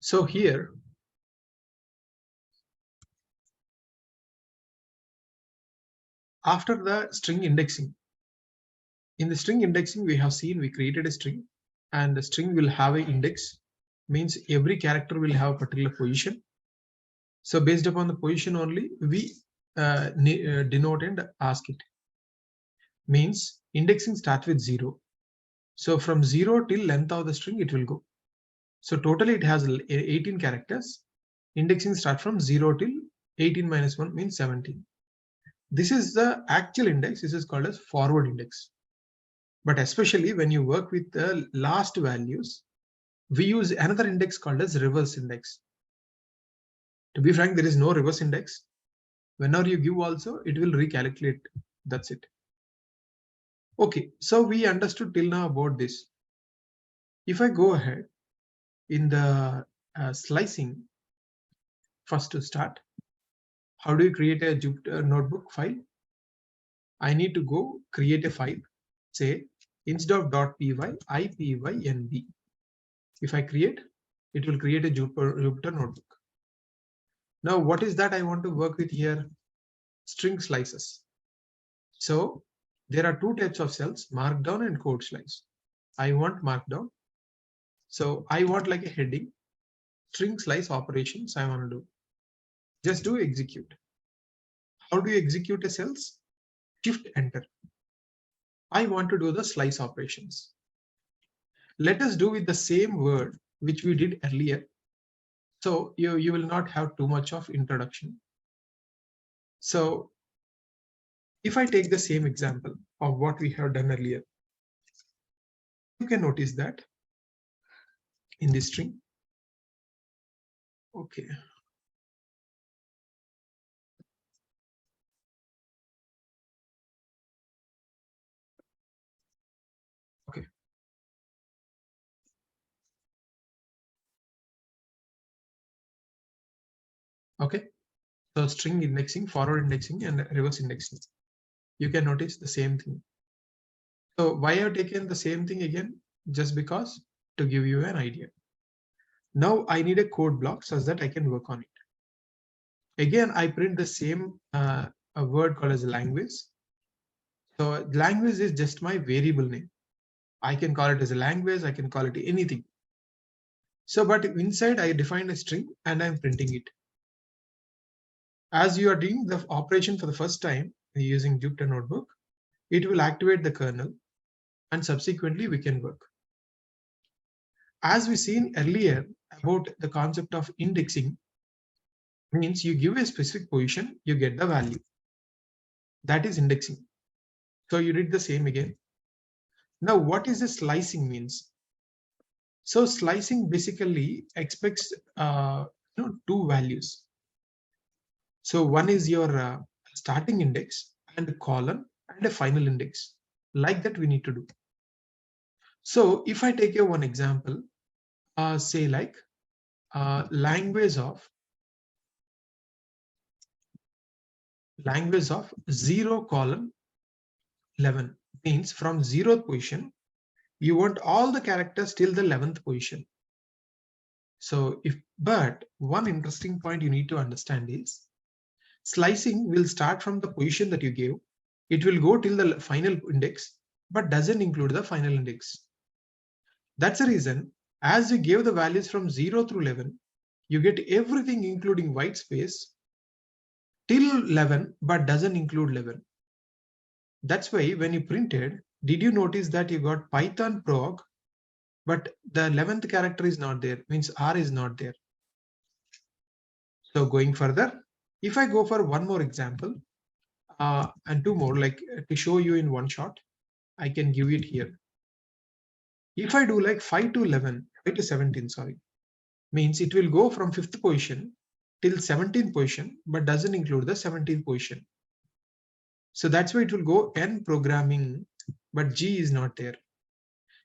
So here, after the string indexing, in the string indexing, we have seen we created a string, and the string will have an index, means every character will have a particular position. So based upon the position only, we denote and ask it. Means indexing starts with 0. So from 0 till length of the string, it will go. So totally it has 18 characters. Indexing starts from 0 till 18 minus 1 means 17. This is the actual index. This is called as forward index. But especially when you work with the last values, we use another index called as reverse index. To be frank, there is no reverse index. Whenever you give also, it will recalculate. That's it. Okay, so we understood till now about this. If I go ahead in the slicing, first to start, how do you create a Jupyter notebook file? I need to go create a file, say inch.py ipynb. If I create, it will create a Jupyter notebook. Now, what is that I want to work with here? String slices. So there are two types of cells, markdown and code slice. I want markdown. So I want like a heading, string slice operations I want to do. Just do execute. How do you execute a cells? Shift enter. I want to do the slice operations. Let us do with the same word which we did earlier. So you will not have too much of introduction. So if I take the same example of what we have done earlier, you can notice that in this string. Okay. Okay. Okay. So string indexing, forward indexing, and reverse indexing. You can notice the same thing. So why I have taken the same thing again? Just because to give you an idea. Now I need a code block so that I can work on it. Again, I print the same a word called as language. So language is just my variable name. I can call it as a language. I can call it anything. So, but inside I define a string and I'm printing it. As you are doing the operation for the first time using Jupyter Notebook, it will activate the kernel and subsequently we can work. As we seen earlier about the concept of indexing, means you give a specific position, you get the value. That is indexing. So you did the same again. Now, what is the slicing means? So slicing basically expects two values. So one is your starting index and a column and a final index. Like that we need to do. So if I take one example, say like language of 0 column 11 means from 0th position, you want all the characters till the 11th position. So but one interesting point you need to understand is slicing will start from the position that you gave. It will go till the final index, but doesn't include the final index. That's the reason, as you gave the values from 0 through 11, you get everything including white space till 11, but doesn't include 11. That's why when you printed, did you notice that you got Python prog, but the 11th character is not there, means R is not there. So going further, if I go for one more example and two more, like to show you in one shot, I can give it here. If I do like 5 to 11, 5 to 17, sorry, means it will go from 5th position till 17th position, but doesn't include the 17th position. So that's why it will go N programming, but G is not there.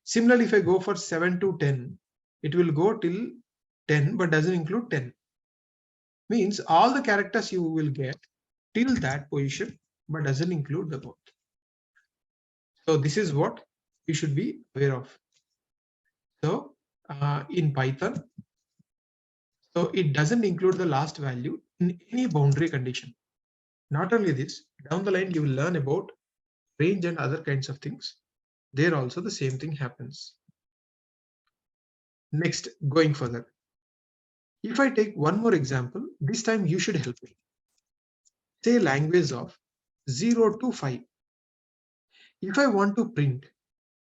Similarly, if I go for 7 to 10, it will go till 10, but doesn't include 10. Means all the characters you will get till that position, but doesn't include the both. So this is what you should be aware of. So in Python, So it doesn't include the last value in any boundary condition. Not only this, down the line you will learn about range and other kinds of things. There also the same thing happens. Next, going further. If I take one more example, this time you should help me. Say language of 0 to 5. If I want to print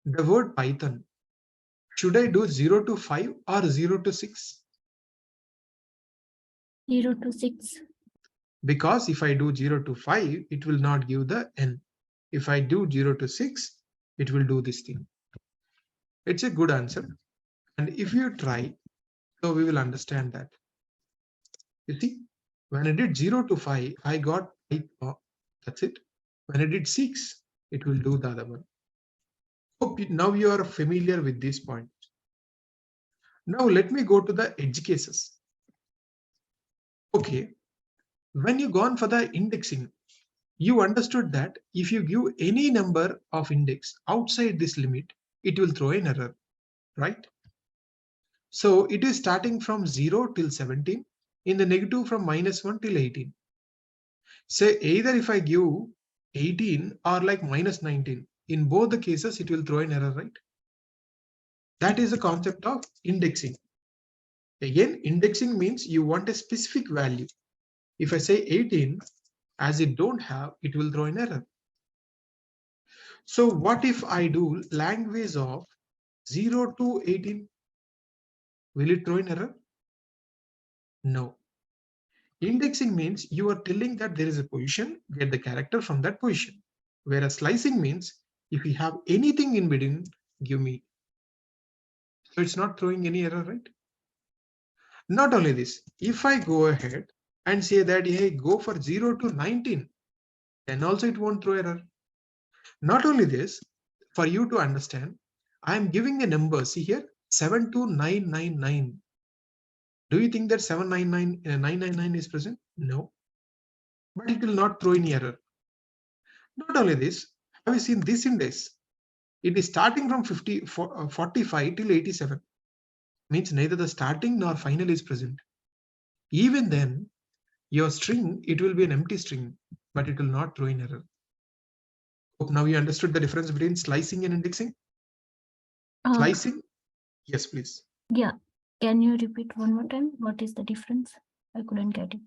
the word Python, should I do 0 to 5 or 0 to 6? 0 to 6. Because if I do 0 to 5, it will not give the n. If I do 0 to 6, it will do this thing. It's a good answer. And if you try, so we will understand that. You see, when I did 0 to 5, I got 5. That's it. When I did 6, it will do the other one. Hope now you are familiar with this point. Now let me go to the edge cases. Okay, when you gone for the indexing, you understood that if you give any number of index outside this limit, it will throw an error, right? So it is starting from 0 till 17, in the negative from -1 till 18. Say either if I give 18 or like -19, in both the cases it will throw an error, right? That is the concept of indexing. Again, indexing means you want a specific value. If I say 18, as it don't have, it will throw an error. So what if I do language of 0 to 18? Will it throw an error? No. Indexing means you are telling that there is a position, get the character from that position. Whereas slicing means if you have anything in between, give me. So it's not throwing any error, right? Not only this, if I go ahead and say that, hey, go for 0 to 19, then also it won't throw error. Not only this, for you to understand, I am giving a number. See here, 72999. Do you think that 799 is present? No, but it will not throw any error. Not only this, have you seen this index? It is starting from 45 till 87. Means neither the starting nor final is present. Even then, your string, it will be an empty string, but it will not throw in error. Hope now you understood the difference between slicing and indexing. Slicing, yes, please. Yeah. Can you repeat one more time? What is the difference? I couldn't get it.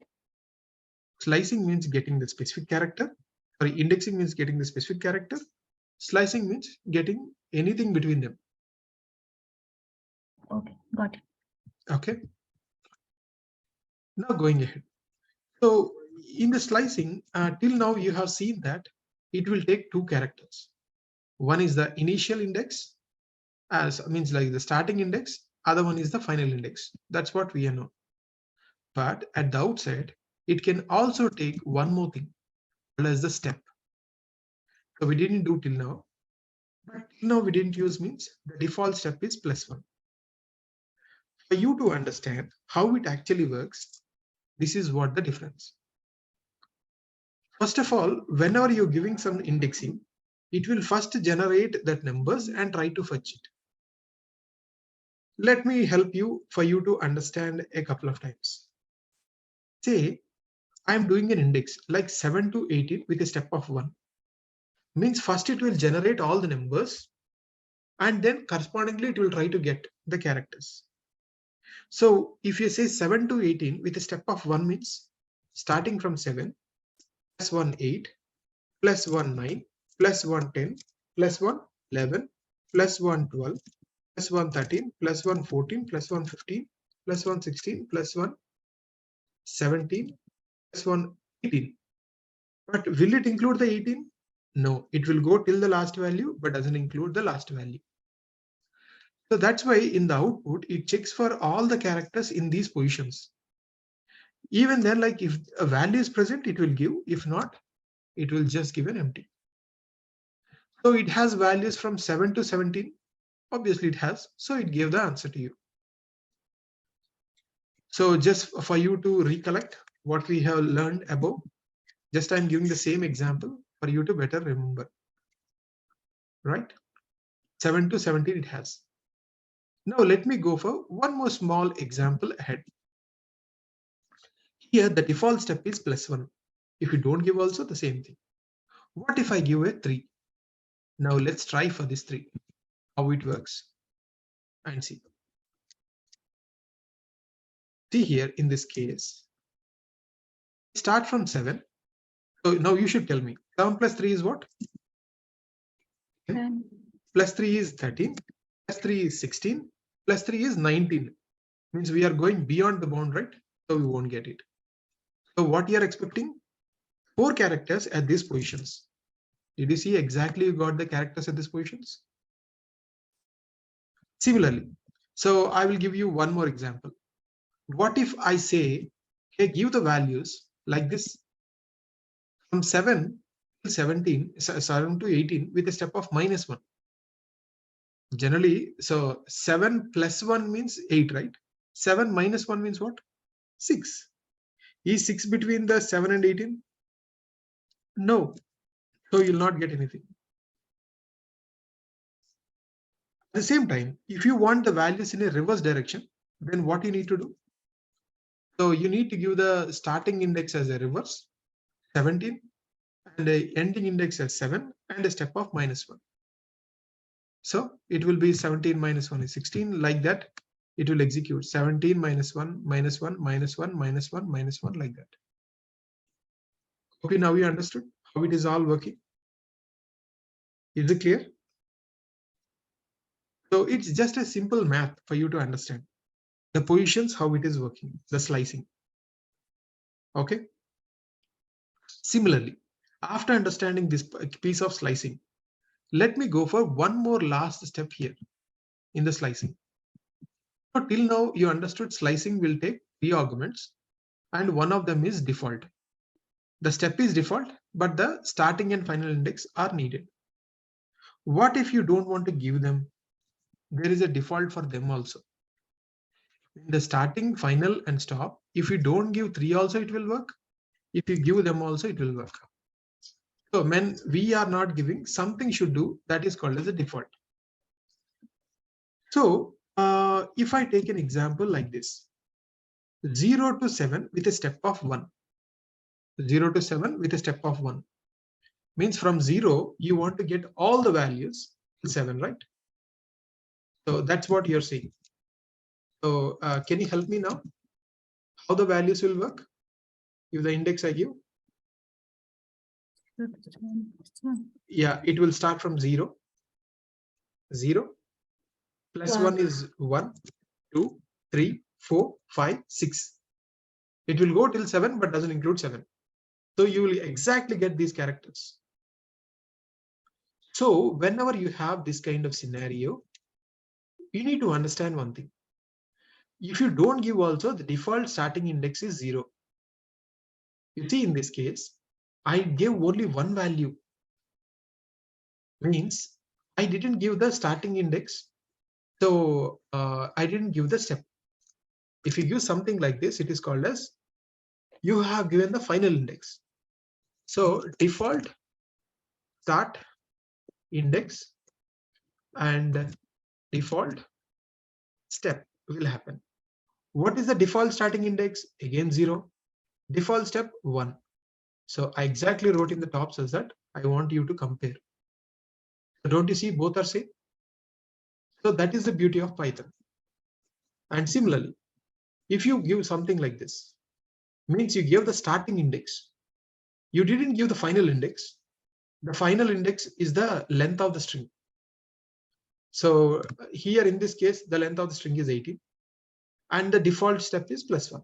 Slicing means getting the specific character. Sorry, indexing means getting the specific character. Slicing means getting anything between them. Okay, got it. Okay. Now going ahead. So in the slicing, till now you have seen that it will take two characters. One is the initial index, as means like the starting index. Other one is the final index. That's what we know. But at the outset, it can also take one more thing, called as the step. So we didn't do till now. But till now we didn't use means the default step is +1. For you to understand how it actually works, this is what the difference. First of all, whenever you're giving some indexing, it will first generate that numbers and try to fetch it. Let me help you for you to understand a couple of times. Say I'm doing an index like 7 to 18 with a step of 1. Means first it will generate all the numbers and then correspondingly it will try to get the characters. So if you say 7 to 18 with a step of 1 means starting from 7 plus 1 8 plus 1 9 plus 1 10 plus 1 11 plus 1 12 plus 1 13 plus 1 14 plus 1 15 plus 1 16 plus 1 17 plus 1 18. But will it include the 18? No, it will go till the last value but doesn't include the last value. So that's why in the output it checks for all the characters in these positions. Even then, like if a value is present, it will give. If not, it will just give an empty. So it has values from 7 to 17. Obviously it has. So it gave the answer to you. So just for you to recollect what we have learned above, just I'm giving the same example for you to better remember. Right? 7 to 17 it has. Now let me go for one more small example ahead. Here the default step is +1. If you don't give also the same thing. What if I give a 3? Now let's try for this 3, how it works and see. See here in this case, start from 7. So now you should tell me 7 plus 3 is what? 10. Plus 3 is 13, plus 3 is 16, plus 3 is 19. Means we are going beyond the bound, right? So we won't get it. So what you are expecting? 4 characters at these positions. Did you see exactly you got the characters at these positions? Similarly, so I will give you one more example. What if I say, okay, give the values like this from 7 to 17, 7 to 18 with a step of -1. Generally, so 7 plus 1 means 8, right? 7 minus 1 means what? 6. Is 6 between the 7 and 18? No. So you'll not get anything. At the same time, if you want the values in a reverse direction, then what you need to do? So you need to give the starting index as a reverse, 17, and the ending index as 7, and a step of -1. So it will be 17 minus 1 is 16. Like that, it will execute 17 minus 1, minus 1, minus 1, minus 1, minus 1, like that. Okay, now you understood how it is all working. Is it clear? So it's just a simple math for you to understand the positions, how it is working, the slicing. Okay. Similarly, after understanding this piece of slicing, let me go for one more last step here in the slicing. So till now you understood slicing will take 3 arguments and one of them is default. The step is default, but the starting and final index are needed. What if you don't want to give them? There is a default for them also. In the starting, final, and stop, if you don't give 3 also, it will work. If you give them also, it will work. So when we are not giving, something should do that is called as a default. So if I take an example like this, 0 to 7 with a step of 1. 0 to 7 with a step of 1. Means from 0, you want to get all the values to 7, right? So that's what you're saying. So can you help me now? How the values will work if the index I give? Yeah, it will start from 0. 0 plus 1 is 1, 2, 3, 4, 5, 6. It will go till 7, but doesn't include 7. So you will exactly get these characters. So whenever you have this kind of scenario, you need to understand one thing. If you don't give also, the default starting index is 0. You see in this case, I gave only one value. Means I didn't give the starting index. So I didn't give the step. If you give something like this, it is called as you have given the final index. So default start index and default step will happen. What is the default starting index? Again 0. Default step 1. So I exactly wrote in the top says that I want you to compare. So don't you see both are same? So that is the beauty of Python. And similarly, if you give something like this, means you give the starting index. You didn't give the final index. The final index is the length of the string. So here in this case, the length of the string is 18 and the default step is +1.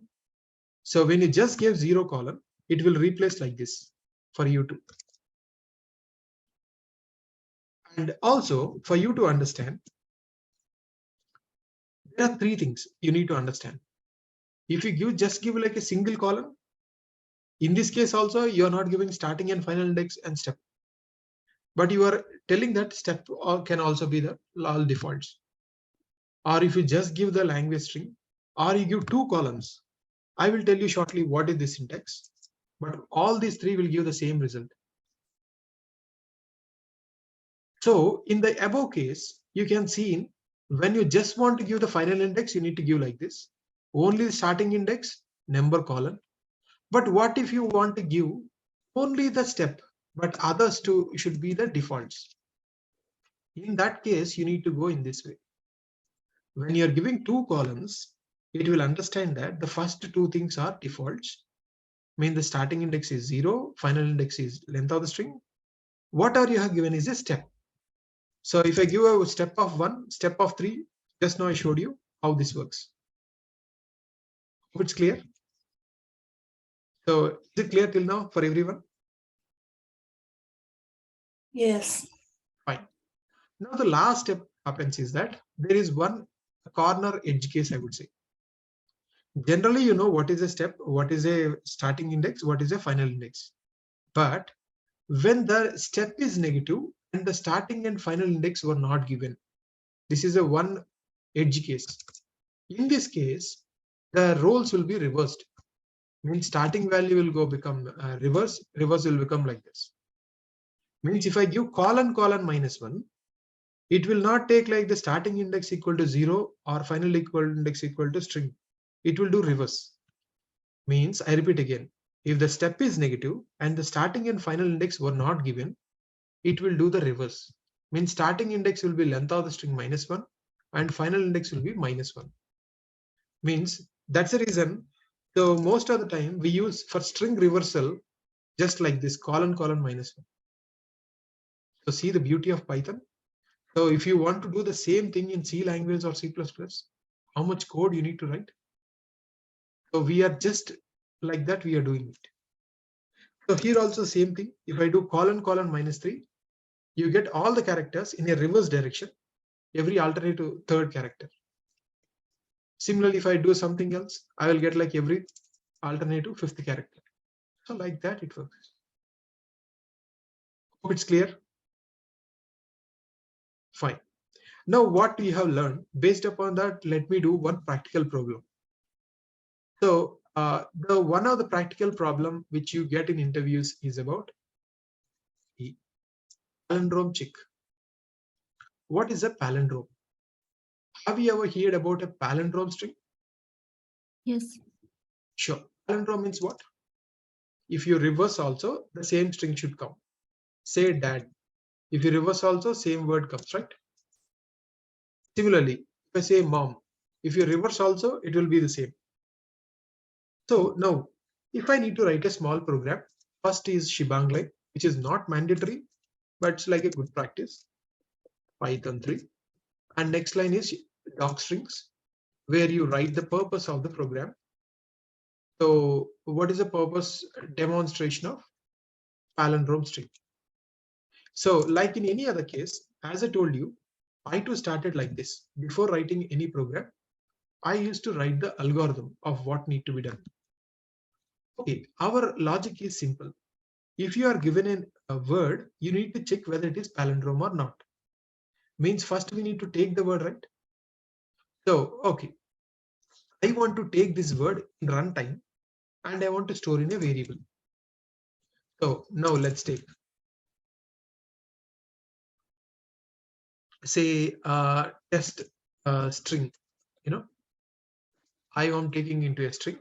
So when you just give 0 colon, it will replace like this for you to. And also for you to understand, there are 3 things you need to understand. If you just give like a single column, in this case also you are not giving starting and final index and step, but you are telling that step can also be the all defaults. Or if you just give the language string, or you give 2 columns, I will tell you shortly what is the syntax, but all these 3 will give the same result. So in the above case, you can see when you just want to give the final index, you need to give like this. Only the starting index, number column, But what if you want to give only the step, but others too should be the defaults? In that case, you need to go in this way. When you're giving two columns, it will understand that the first two things are defaults. Mean the starting index is 0, final index is length of the string. Whatever you have given is a step. So if I give a step of 1, step of 3, just now I showed you how this works. Hope it's clear. So is it clear till now for everyone? Yes. Fine. Now the last step happens is that there is one corner edge case, I would say. Generally, you know what is a step, what is a starting index, what is a final index. But when the step is negative and the starting and final index were not given, this is a one edge case. In this case, the roles will be reversed. Means starting value will go become reverse will become like this. Means if I give colon -1, it will not take like the starting index equal to 0 or final index equal to string. It will do reverse. Means I repeat again, if the step is negative and the starting and final index were not given, it will do the reverse. Means starting index will be length of the string -1 and final index will be -1. Means that's the reason. So most of the time we use for string reversal just like this colon -1. So see the beauty of Python. So if you want to do the same thing in C language or C++, how much code you need to write? So we are just like that, we are doing it. So here also same thing. If I do colon -3, you get all the characters in a reverse direction, every alternative third character. Similarly, if I do something else, I will get like every alternative fifth character. So like that it works. Hope it's clear. Fine. Now what we have learned, based upon that, let me do one practical problem. So the one of the practical problem which you get in interviews is about the palindrome check. What is a palindrome? Have you ever heard about a palindrome string? Yes. Sure. Palindrome means what? If you reverse also, the same string should come. Say dad. If you reverse also, same word comes, right? Similarly, if I say mom, if you reverse also, it will be the same. So now, if I need to write a small program, first is shebang line, which is not mandatory, but it's like a good practice. Python 3. And next line is doc strings, where you write the purpose of the program. So what is the purpose? Demonstration of palindrome string. So like in any other case, as I told you, I too started like this. Before writing any program, I used to write the algorithm of what need to be done. Okay, our logic is simple. If you are given a word, you need to check whether it is palindrome or not. Means first we need to take the word, right? So, okay, I want to take this word in runtime and I want to store in a variable. So now let's take, say, test string. You know, I am taking into a string.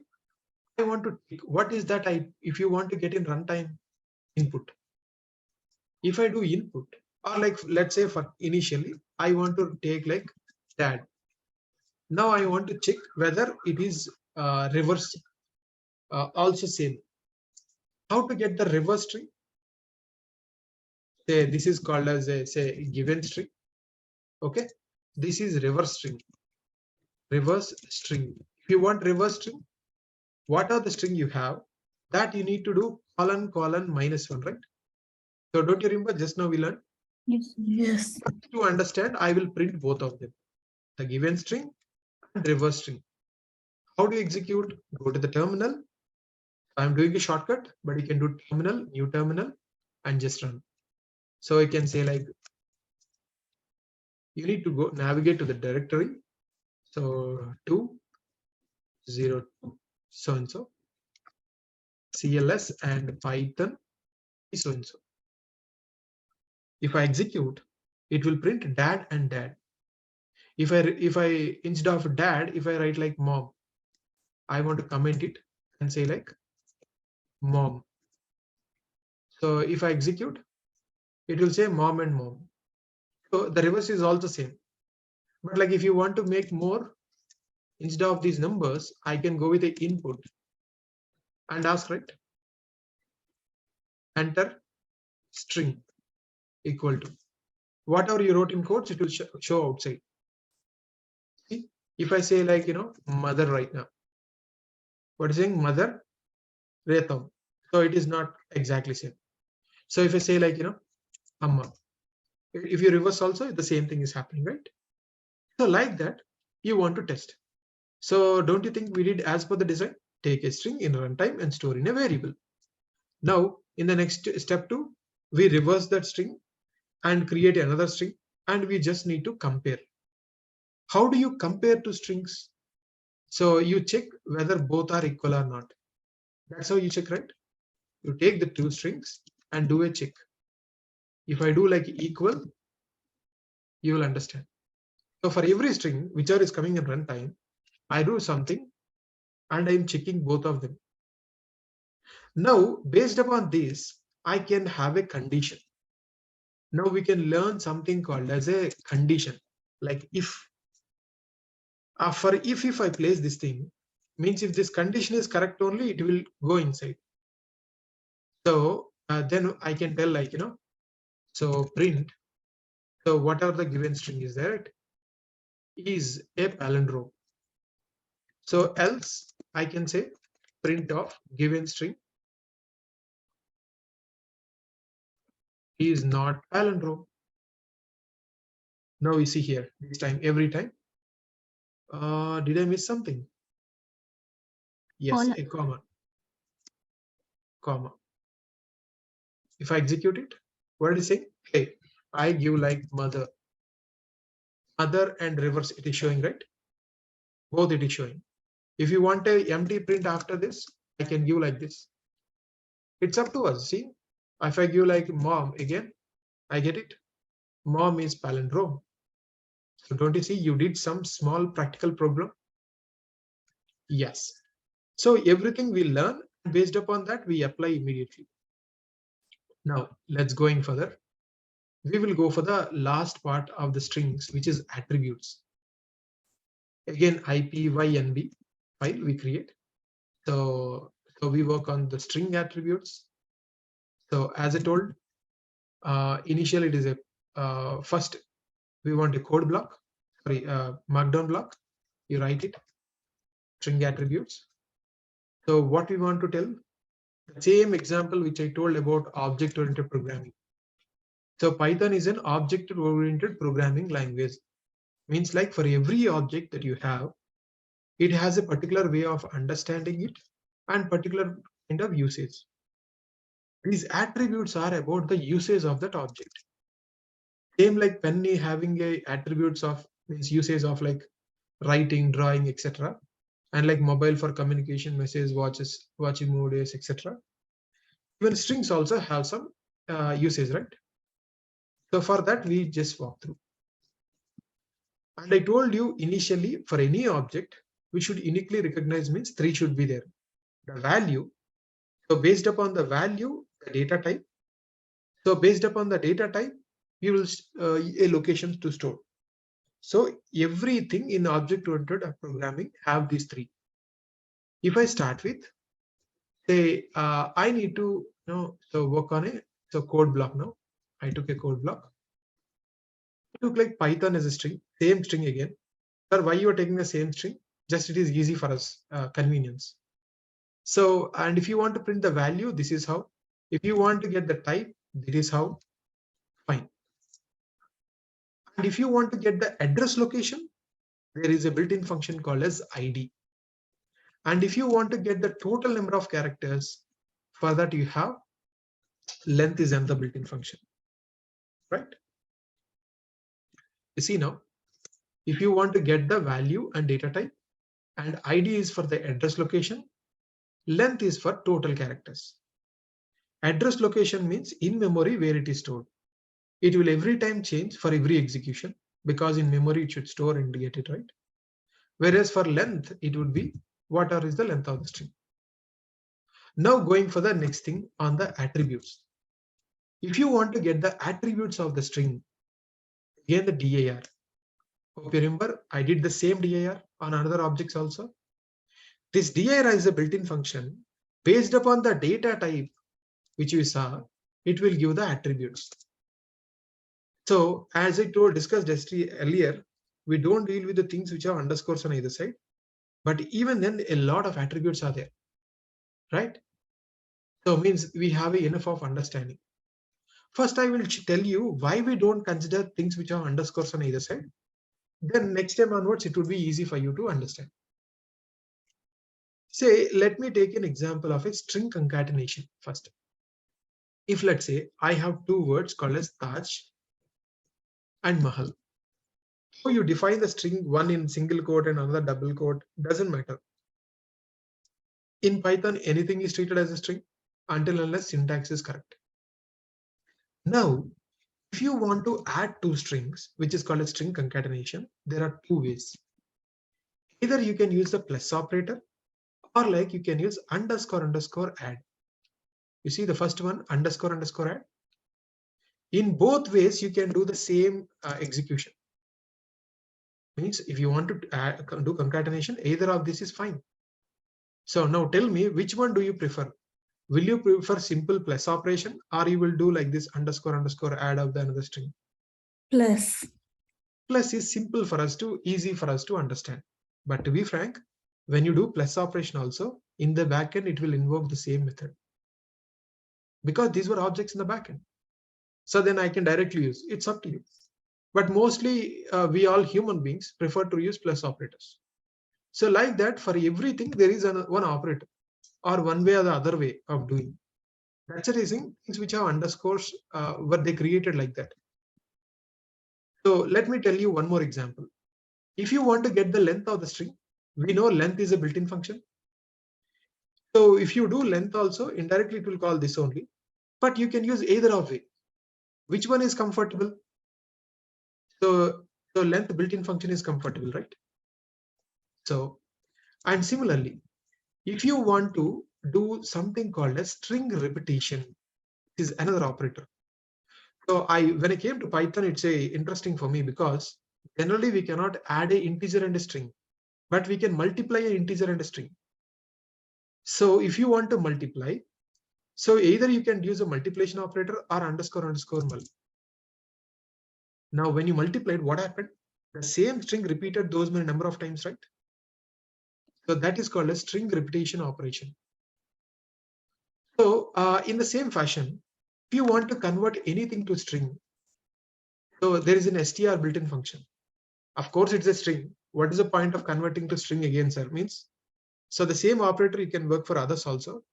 I want to take, what is that? If you want to get in runtime input, if I do input, or like let's say for initially I want to take like dad. Now I want to check whether it is reverse also same. How to get the reverse string? Say this is called as a say given string. Okay, this is reverse string. Reverse string. If you want reverse string, what are the string you have? That you need to do colon -1, right? So don't you remember just now we learned? Yes. Yes. To understand, I will print both of them, the given string and reverse string. How do you execute? Go to the terminal. I'm doing a shortcut, but you can do terminal, new terminal, and just run. So I can say like, you need to go navigate to the directory. So 202 so and so CLS and Python so and so. If I execute, it will print dad and dad. If I instead of dad, if I write like mom, I want to comment it and say like mom. So if I execute, it will say mom and mom. So the reverse is also same. But like if you want to make more, instead of these numbers, I can go with the input and ask, right? Enter string equal to whatever you wrote in quotes, it will show outside. See, if I say like, mother right now, what is saying mother, Retam. So it is not exactly same. So if I say like, Amma, if you reverse also, the same thing is happening, right? So like that, you want to test. So don't you think we did as per the design? Take a string in runtime and store in a variable. Now, in the next step 2, we reverse that string and create another string, and we just need to compare. How do you compare two strings? So you check whether both are equal or not. That's how you check, right? You take the two strings and do a check. If I do like equal, you will understand. So for every string, whichever is coming in runtime, I do something and I'm checking both of them. Now, based upon this, I can have a condition. Now we can learn something called as a condition, like if. For if I place this thing, means if this condition is correct only, it will go inside. So then I can tell like, so print, so whatever the given string is there, it is a palindrome. So else I can say print of given string is not palindrome. Now we see here, this time, every time. Did I miss something? Yes, All a comma, comma. If I execute it, what did it say? Hey, I give like mother. Mother and reverse, it is showing, right? Both it is showing. If you want a empty print after this, I can give like this. It's up to us. See, if I give like mom again, I get it. Mom is palindrome. So don't you see, you did some small practical problem? Yes. So everything we learn, based upon that, we apply immediately. Now let's going further. We will go for the last part of the strings, which is attributes. Again, IPYNB file we create. So we work on the string attributes. So as I told, initially it is a first we want a code block, sorry, markdown block. You write it, string attributes. So what we want to tell, the same example which I told about object-oriented programming. So Python is an object-oriented programming language. Means like for every object that you have, it has a particular way of understanding it and particular kind of usage. These attributes are about the usage of that object. Same like Penny having a attributes of means usage of like writing, drawing, etc. And like mobile for communication, message, watches, watching movies, etc. Even strings also have some usage, right? So for that, we just walk through. And I told you initially for any object, we should uniquely recognize means 3 should be there. The value. So based upon the value, the data type. So based upon the data type, you will a location to store. So everything in object-oriented programming have these 3. If I start with, say, I need to so work on a code block now. I took a code block. I took like Python as a string, same string again. Sir, why you are taking the same string? Just it is easy for us, convenience. So, and if you want to print the value, this is how. If you want to get the type, this is how. Fine. And if you want to get the address location, there is a built-in function called as ID. And if you want to get the total number of characters, for that you have length is another built-in function, right? You see now, if you want to get the value and data type, and ID is for the address location, length is for total characters. Address location means in memory where it is stored. It will every time change for every execution because in memory it should store and get it, right? Whereas for length, it would be whatever is the length of the string. Now going for the next thing on the attributes. If you want to get the attributes of the string, again the dir. Hope you remember I did the same dir on another objects also. This dir is a built-in function based upon the data type which we saw, it will give the attributes. So as I discussed earlier, we don't deal with the things which have underscores on either side, but even then a lot of attributes are there, right? So means we have enough of understanding. First, I will tell you why we don't consider things which have underscores on either side. Then next time onwards, it would be easy for you to understand. Say, let me take an example of a string concatenation first. If let's say I have two words called as Taj and Mahal. So you define the string, one in single quote and another double quote, doesn't matter. In Python, anything is treated as a string until unless syntax is correct. Now, if you want to add two strings, which is called a string concatenation, there are two ways. Either you can use the plus operator, or like you can use underscore underscore add. You see the first one, underscore underscore add. In both ways, you can do the same execution. Means if you want to do concatenation, either of this is fine. So now tell me, which one do you prefer? Will you prefer simple plus operation, or you will do like this underscore underscore add of the another string? Plus. Plus is simple for us to, easy for us to understand. But to be frank, when you do plus operation also, in the backend, it will invoke the same method. Because these were objects in the backend. So then I can directly use, it's up to you. But mostly we all human beings prefer to use plus operators. So like that, for everything, there is one operator or one way or the other way of doing. That's the reason things which have underscores were they created like that. So let me tell you one more example. If you want to get the length of the string, we know length is a built-in function. So if you do length also, indirectly it will call this only. But you can use either of way. Which one is comfortable? So length built-in function is comfortable, right? So, and similarly, if you want to do something called a string repetition, is another operator. So when I came to Python, it's interesting for me because generally we cannot add a integer and a string, but we can multiply an integer and a string. So if you want to multiply, so either you can use a multiplication operator or underscore underscore mul. Now when you multiplied, what happened? The same string repeated those many number of times, right? So that is called a string repetition operation. So in the same fashion, if you want to convert anything to string, so there is an str built-in function. Of course, it's a string. What is the point of converting to string again, sir? Means, so the same operator you can work for others also.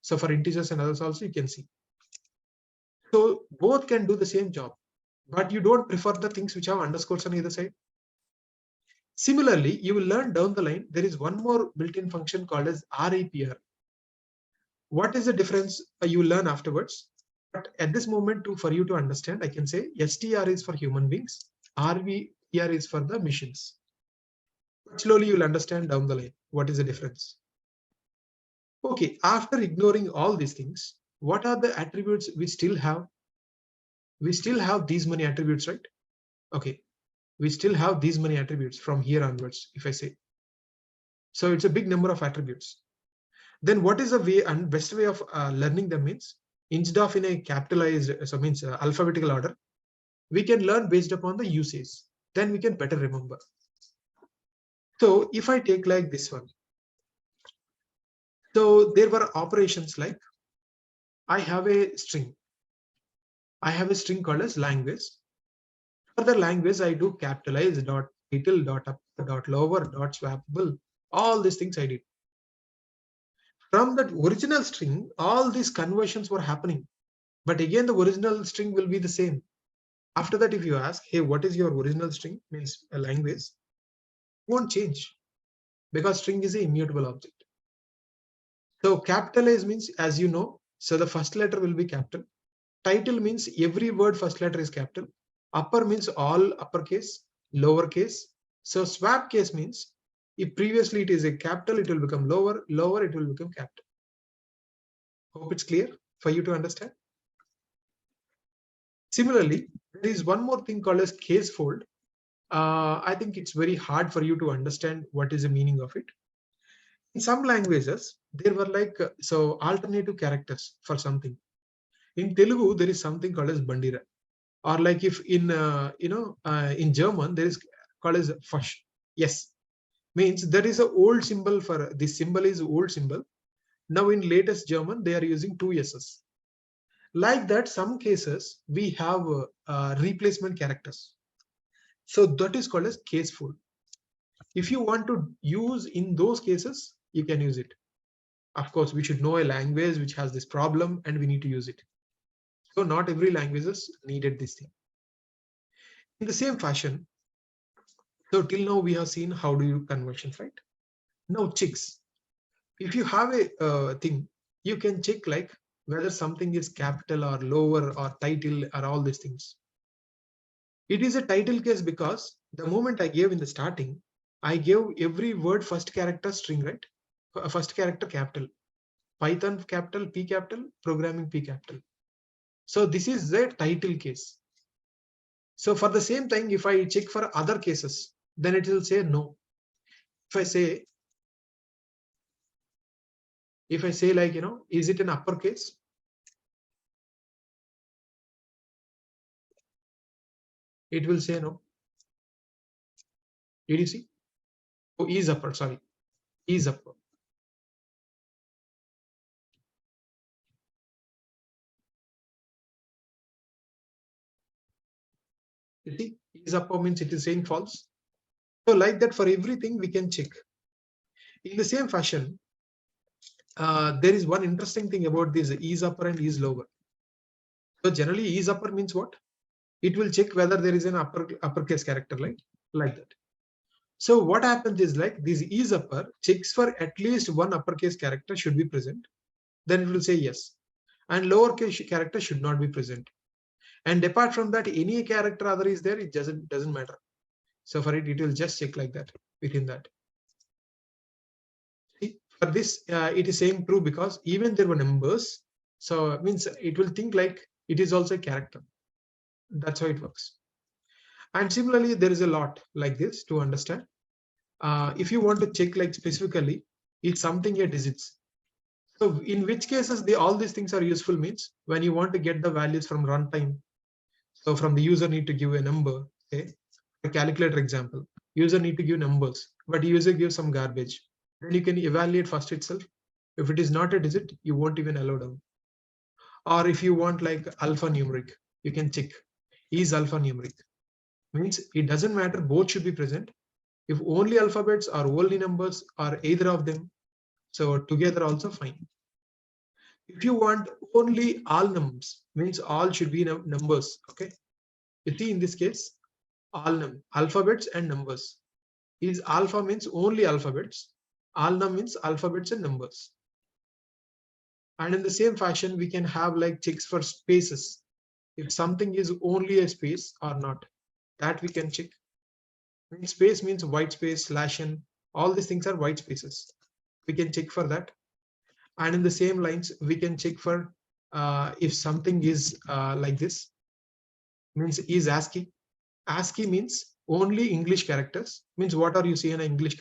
So for integers and others also you can see. So both can do the same job, but you don't prefer the things which have underscores on either side. Similarly, you will learn down the line, there is one more built-in function called as RAPR. What is the difference? You learn afterwards. But at this moment, for you to understand, I can say STR is for human beings, RVPR is for the machines. But slowly you'll understand down the line what is the difference. Okay, after ignoring all these things, what are the attributes we still have? We still have these many attributes, right? Okay, we still have these many attributes from here onwards, if I say. So it's a big number of attributes. Then what is the way and best way of learning them means, instead of in a capitalized, so means alphabetical order, we can learn based upon the usage. Then we can better remember. So if I take like this one, so there were operations like I have a string. I have a string called as language. For the language, I do capitalize dot title dot up dot lower dot swappable. All these things I did. From that original string, all these conversions were happening. But again, the original string will be the same. After that, if you ask, hey, what is your original string? Means a language, won't change because string is an immutable object. So capitalize means, as you know, so the first letter will be capital. Title means every word first letter is capital. Upper means all uppercase, lowercase. So swap case means if previously it is a capital, it will become lower, lower, it will become capital. Hope it's clear for you to understand. Similarly, there is one more thing called as case fold. I think it's very hard for you to understand what is the meaning of it. In some languages, there were like alternative characters for something. In Telugu, there is something called as bandira, or like if in in German there is called as fash. Yes, means there is a old symbol for this symbol is old symbol. Now in latest German, they are using two s's. Like that, some cases we have replacement characters. So that is called as case fold. If you want to use in those cases, you can use it. Of course, we should know a language which has this problem and we need to use it. So not every languages needed this thing. In the same fashion, so till now we have seen how do you conversions, right? Now checks. If you have a thing, you can check like whether something is capital or lower or title or all these things. It is a title case because the moment I gave in the starting, I gave every word first character string, right? First character capital. Python capital, P capital, programming P capital. So this is the title case. So for the same thing, if I check for other cases, then it will say no. If I say like, is it an uppercase? It will say no. Did you see? Oh, is upper, sorry. Is upper. You see, is upper means it is saying false. So like that for everything we can check. In the same fashion, there is one interesting thing about this is upper and is lower. So generally is upper means what? It will check whether there is an uppercase character like that. So what happens is like this is upper checks for at least one uppercase character should be present. Then it will say yes. And lowercase character should not be present. And apart from that, any character other is there, it doesn't matter. So for it, it will just check like that within that. See, for this, it is saying true because even there were numbers. So it means it will think like it is also a character. That's how it works. And similarly, there is a lot like this to understand. If you want to check like specifically, it's something a digits. So in which cases all these things are useful means when you want to get the values from runtime. So from the user need to give a number, say a calculator example, user need to give numbers, but user gives some garbage. Then you can evaluate first itself. If it is not a digit, you won't even allow down. Or if you want like alphanumeric, you can check is alphanumeric. Means it doesn't matter, both should be present. If only alphabets or only numbers or either of them, so together also fine. If you want only all numbers, means all should be numbers. Okay, you see in this case, all alphabets and numbers. Is alpha means only alphabets, all num means alphabets and numbers. And in the same fashion, we can have like checks for spaces. If something is only a space or not, that we can check. Space means white space, slash n, all these things are white spaces. We can check for that. And in the same lines, we can check for if something is like this, means is ASCII. ASCII means only English characters, means what are you seeing in English